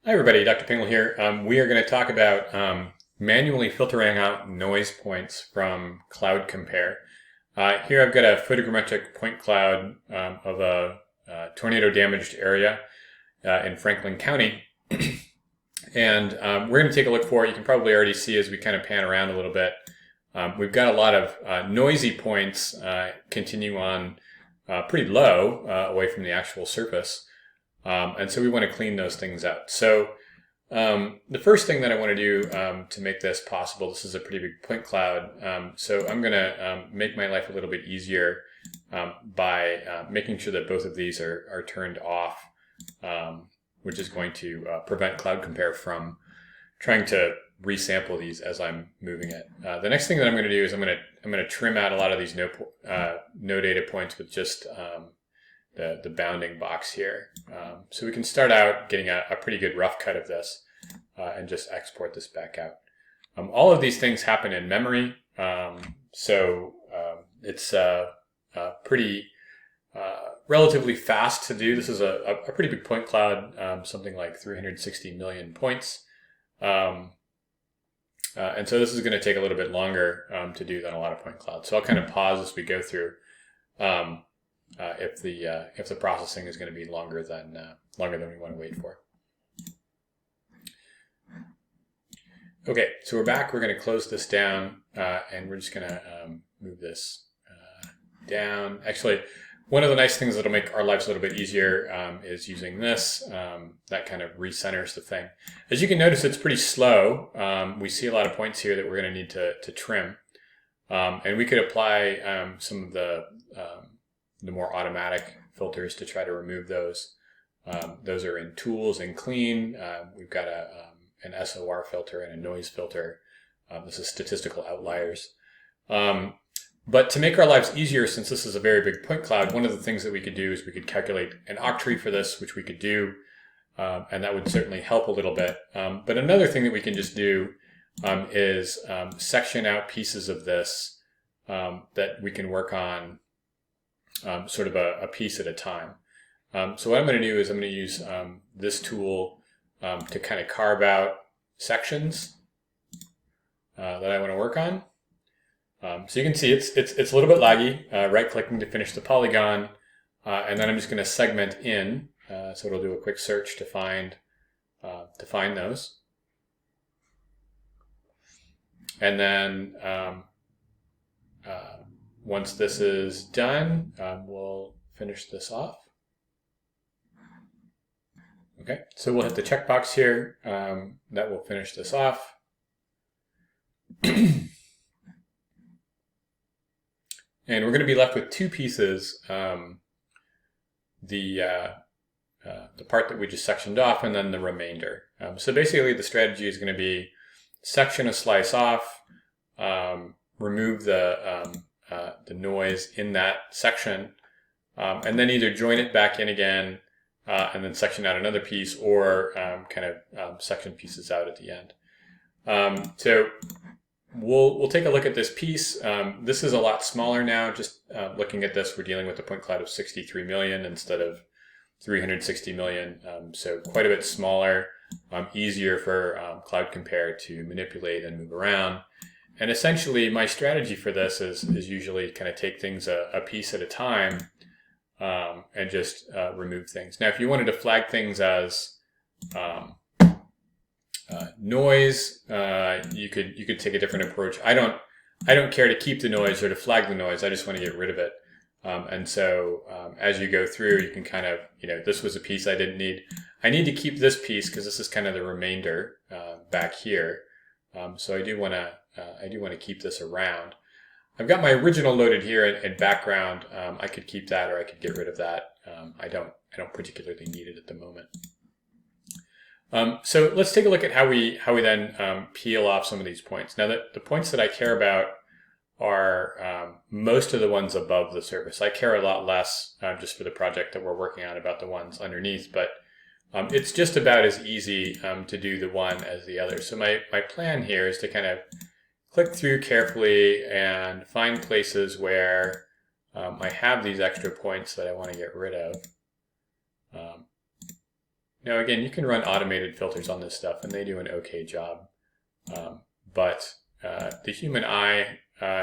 Hi everybody, Dr. Pingle here. We are going to talk about manually filtering out noise points from CloudCompare. Here I've got a photogrammetric point cloud of a tornado damaged area in Franklin County. And we're going to take a look for it. You can probably already see as we kind of pan around a little bit. We've got a lot of noisy points continue on pretty low away from the actual surface. And so we want to clean those things out. So the first thing that I want to do to make this possible, this is a pretty big point cloud, so I'm going to make my life a little bit easier by making sure that both of these are turned off, which is going to prevent CloudCompare from trying to resample these as I'm moving it. The next thing that I'm going to do is I'm going to trim out a lot of these no data points with just the bounding box here. So we can start out getting a pretty good rough cut of this and just export this back out. All of these things happen in memory, so it's pretty relatively fast to do. This is a pretty big point cloud, something like 360 million points. And so this is going to take a little bit longer to do than a lot of point clouds. So I'll kind of pause as we go through. If the processing is going to be longer than we want to wait for. Okay, so we're back. We're going to close this down, and we're just going to move this down. Actually, one of the nice things that'll make our lives a little bit easier is using this. That kind of recenters the thing. As you can notice, it's pretty slow. We see a lot of points here that we're going to need to trim, and we could apply some of the more automatic filters to try to remove those. Those are in Tools and Clean. We've got an SOR filter and a noise filter. This is statistical outliers. But to make our lives easier, since this is a very big point cloud, one of the things that we could do is we could calculate an octree for this, which we could do, and that would certainly help a little bit. But another thing that we can just do is section out pieces of this that we can work on sort of a piece at a time. So what I'm going to do is I'm going to use this tool to kind of carve out sections that I want to work on. So you can see it's a little bit laggy. Right-clicking to finish the polygon, and then I'm just going to segment in. So it'll do a quick search to find those, and then once this is done, we'll finish this off. Okay, so we'll hit the checkbox here. That will finish this off. And we're going to be left with two pieces. The part that we just sectioned off, and then the remainder. So basically the strategy is going to be section a slice off, remove the noise in that section, and then either join it back in again and then section out another piece, or kind of section pieces out at the end. So we'll take a look at this piece. This is a lot smaller now. Just looking at this, we're dealing with a point cloud of 63 million instead of 360 million. So quite a bit smaller, easier for CloudCompare to manipulate and move around. And essentially, my strategy for this is usually kind of take things a piece at a time and just remove things. Now, if you wanted to flag things as noise, you could take a different approach. I don't care to keep the noise or to flag the noise. I just want to get rid of it. And so as you go through, you can kind of, this was a piece I didn't need. I need to keep this piece because this is kind of the remainder back here. So I do want to keep this around. I've got my original loaded here in background. I could keep that, or I could get rid of that. I don't particularly need it at the moment. So let's take a look at how we then peel off some of these points. Now, the points that I care about are most of the ones above the surface. I care a lot less, just for the project that we're working on, about the ones underneath, but it's just about as easy to do the one as the other. So my plan here is to kind of click through carefully and find places where I have these extra points that I want to get rid of. Now again, you can run automated filters on this stuff and they do an okay job. But the human eye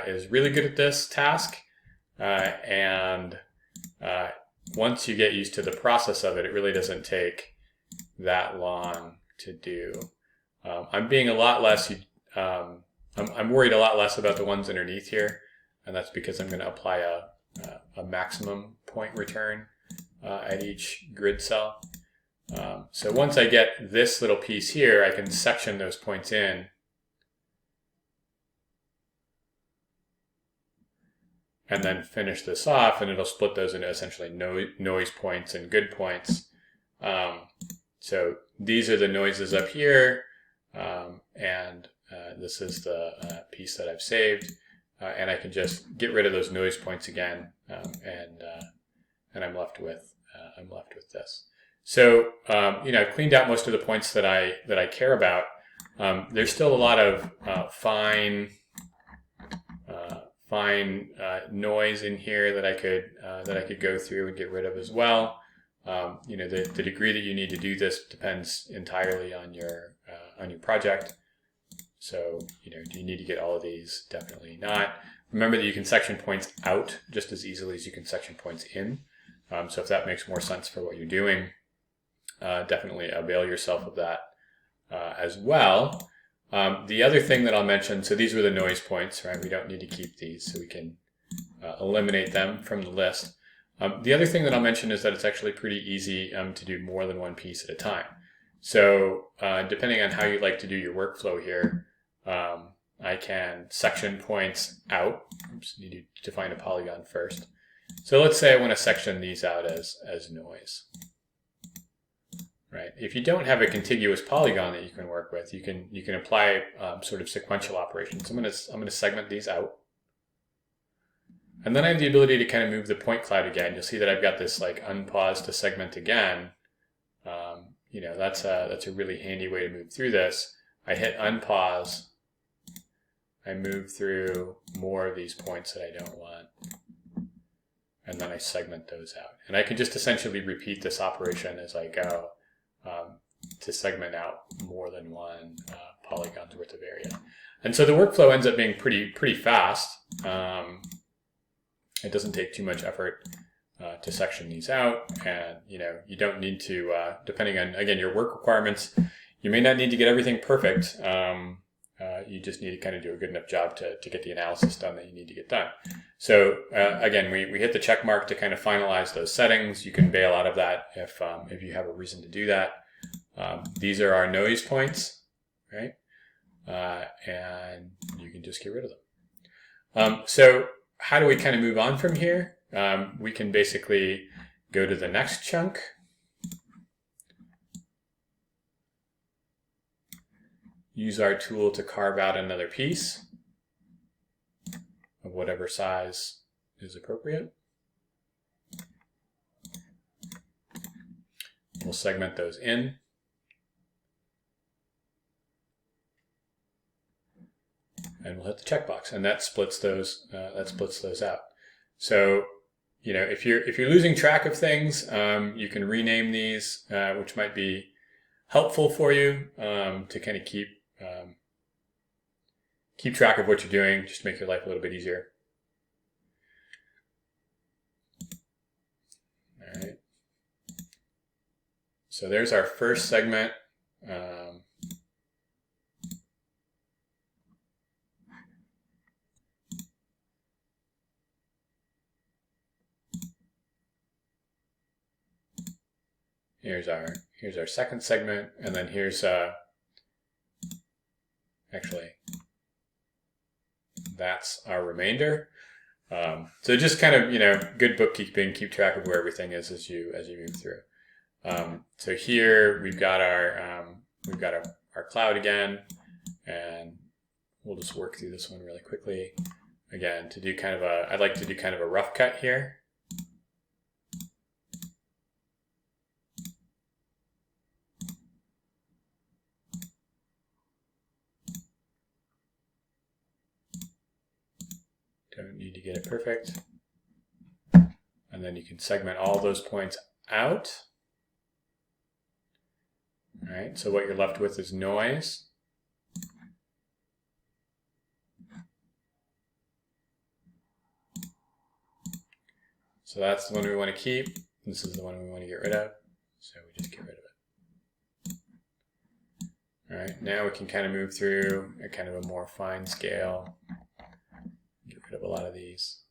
is really good at this task, and once you get used to the process of it, it really doesn't take that long to do. I'm being a lot less, I'm worried a lot less about the ones underneath here, and that's because I'm going to apply a maximum point return at each grid cell. So once I get this little piece here, I can section those points in. And then finish this off, and it'll split those into essentially noise points and good points. So these are the noises up here, and this is the piece that I've saved, and I can just get rid of those noise points again, and I'm left with this. So I've cleaned out most of the points that I care about. There's still a lot of fine noise in here that I could go through and get rid of as well. The degree that you need to do this depends entirely on your project. So do you need to get all of these? Definitely not. Remember that you can section points out just as easily as you can section points in. So if that makes more sense for what you're doing, definitely avail yourself of that as well. The other thing that I'll mention, so these were the noise points, right? We don't need to keep these, so we can eliminate them from the list. The other thing that I'll mention is that it's actually pretty easy to do more than one piece at a time. So depending on how you like to do your workflow here, I can section points out. Oops, need to define a polygon first. So let's say I want to section these out as noise. Right. If you don't have a contiguous polygon that you can work with, you can apply sort of sequential operations. I'm going to segment these out, and then I have the ability to kind of move the point cloud again. You'll see that I've got this like unpause to segment again. That's a really handy way to move through this. I hit unpause. I move through more of these points that I don't want, and then I segment those out. And I can just essentially repeat this operation as I go. To segment out more than one polygon's worth of area. And so the workflow ends up being pretty fast. It doesn't take too much effort to section these out, and you don't need to, depending on, again, your work requirements, you may not need to get everything perfect. You just need to kind of do a good enough job to get the analysis done that you need to get done. So again, we hit the check mark to kind of finalize those settings. You can bail out of that if you have a reason to do that. These are our noise points, right? And you can just get rid of them. So how do we kind of move on from here? We can basically go to the next chunk. Use our tool to carve out another piece of whatever size is appropriate. We'll segment those in. And we'll hit the checkbox, and that splits those out. So, if you're losing track of things, you can rename these, which might be helpful for you to kind of keep track of what you're doing, just to make your life a little bit easier. All right. So there's our first segment. Here's our second segment, and then here's actually that's our remainder. So just kind of good bookkeeping, keep track of where everything is as you move through. So here we've got our cloud again, and we'll just work through this one really quickly. Again, to do I'd like to do kind of a rough cut here. Don't need to get it perfect. And then you can segment all those points out. All right, so what you're left with is noise. So that's the one we want to keep. This is the one we want to get rid of. So we just get rid of it. All right, now we can kind of move through at kind of a more fine scale. Get rid of a lot of these.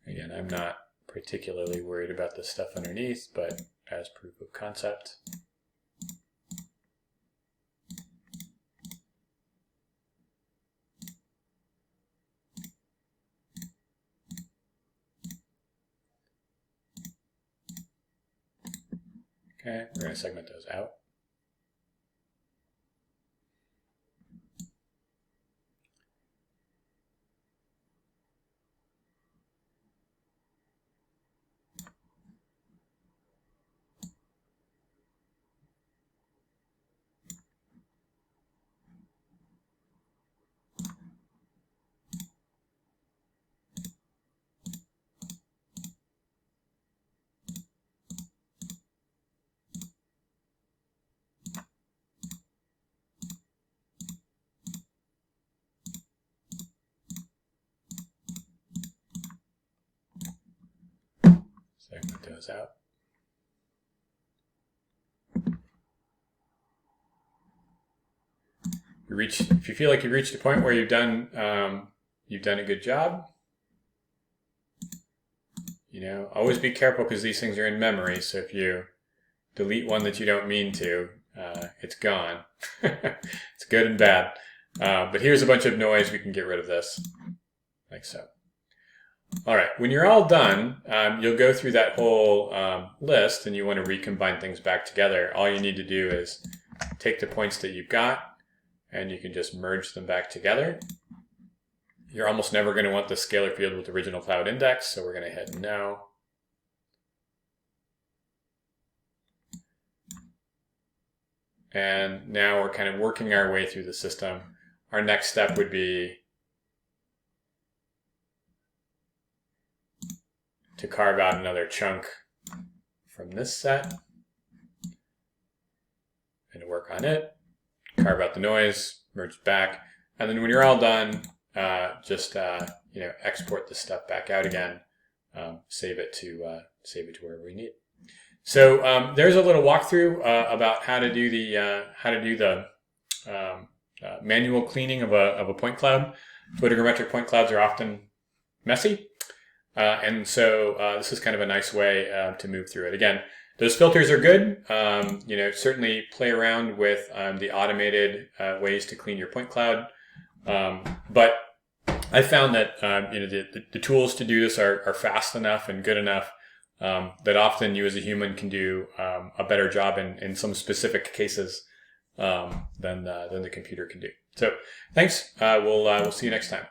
Again, I'm not particularly worried about the stuff underneath, but as proof of concept. Okay, we're going to segment those out. Segment those out. If you feel like you've reached a point where you've done a good job, always be careful because these things are in memory. So if you delete one that you don't mean to, it's gone. It's good and bad. But here's a bunch of noise. We can get rid of this, like so. All right, when you're all done, you'll go through that whole list and you want to recombine things back together. All you need to do is take the points that you've got and you can just merge them back together. You're almost never going to want the scalar field with original cloud index, so we're going to hit no. And now we're kind of working our way through the system. Our next step would be to carve out another chunk from this set and to work on it, carve out the noise, merge it back, and then when you're all done, just export this stuff back out again, save it to wherever we need. So there's a little walkthrough about how to do the manual cleaning of a point cloud. Photogrammetric point clouds are often messy. And so this is kind of a nice way to move through it. Again, those filters are good. Certainly play around with the automated ways to clean your point cloud. But I found that the tools to do this are fast enough and good enough that often you as a human can do a better job in some specific cases than the computer can do. So thanks. We'll see you next time.